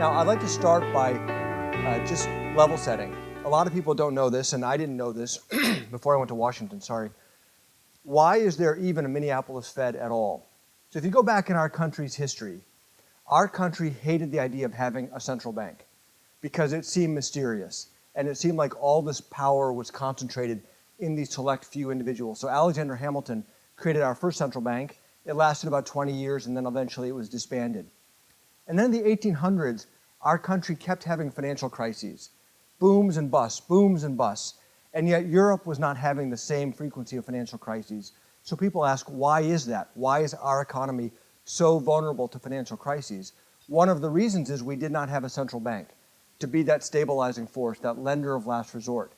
Now, I'd like to start by just level setting. A lot of people don't know this, and I didn't know this before I went to Washington, sorry. Why is there even a Minneapolis Fed at all? So if you go back in our country's history, our country hated the idea of having a central bank because it seemed mysterious, and it seemed like all this power was concentrated in these select few individuals. So Alexander Hamilton created our first central bank. It lasted about 20 years, and then eventually it was disbanded. And then in the 1800s, our country kept having financial crises, booms and busts, booms and busts. And yet Europe was not having the same frequency of financial crises. So people ask, why is that? Why is our economy so vulnerable to financial crises? One of the reasons is we did not have a central bank to be that stabilizing force, that lender of last resort.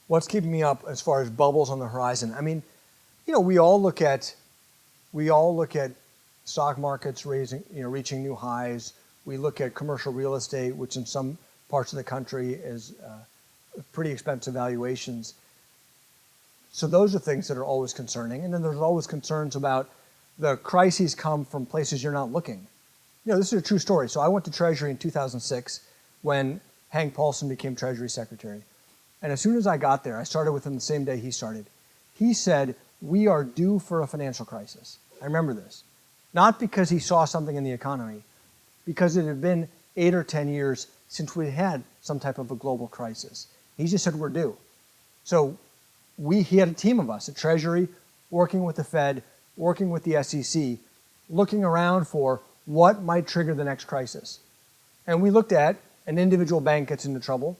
What's keeping me up as far as bubbles on the horizon? I mean, you know, we all look at stock markets reaching new highs. We look at commercial real estate, which in some parts of the country is pretty expensive valuations. So those are things that are always concerning. And then there's always concerns about the crises come from places you're not looking. You know, this is a true story. So I went to Treasury in 2006 when Hank Paulson became Treasury Secretary. And as soon as I got there, I started with him the same day he started. He said, we are due for a financial crisis. I remember this. Not because he saw something in the economy, because it had been 8 or 10 years since we had some type of a global crisis. He just said we're due. So he had a team of us at Treasury, working with the Fed, working with the SEC, looking around for what might trigger the next crisis. And we looked at an individual bank gets into trouble.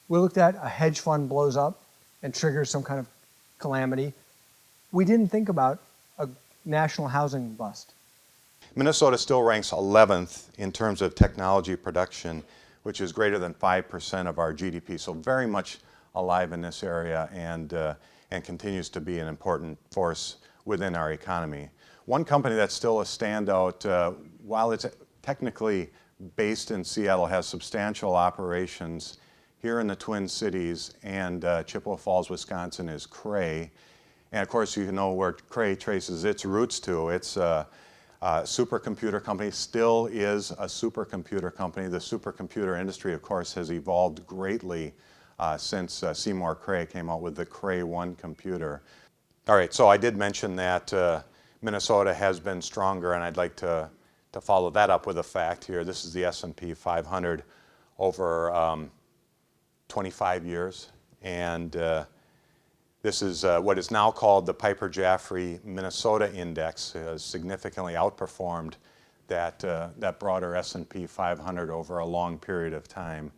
We looked at a hedge fund blows up and triggers some kind of calamity. We didn't think about a national housing bust. Minnesota still ranks 11th in terms of technology production, which is greater than 5% of our GDP. So very much alive in this area and continues to be an important force within our economy. One company that's still a standout, while it's technically based in Seattle, has substantial operations here in the Twin Cities and Chippewa Falls, Wisconsin, is Cray. And of course, you know where Cray traces its roots to. It's a supercomputer company, still is a supercomputer company. The supercomputer industry, of course, has evolved greatly since Seymour Cray came out with the Cray 1 computer. All right, so I did mention that Minnesota has been stronger, and I'd like to follow that up with a fact here. This is the S&P 500 over 25 years, and this is what is now called the Piper-Jaffray Minnesota Index, has significantly outperformed that broader S&P 500 over a long period of time.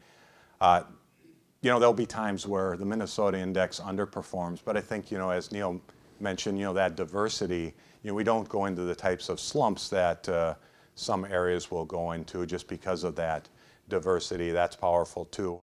You know, there'll be times where the Minnesota Index underperforms, but I think, you know, as Neel mentioned, you know, that diversity, you know, we don't go into the types of slumps that some areas will go into just because of that diversity. That's powerful too.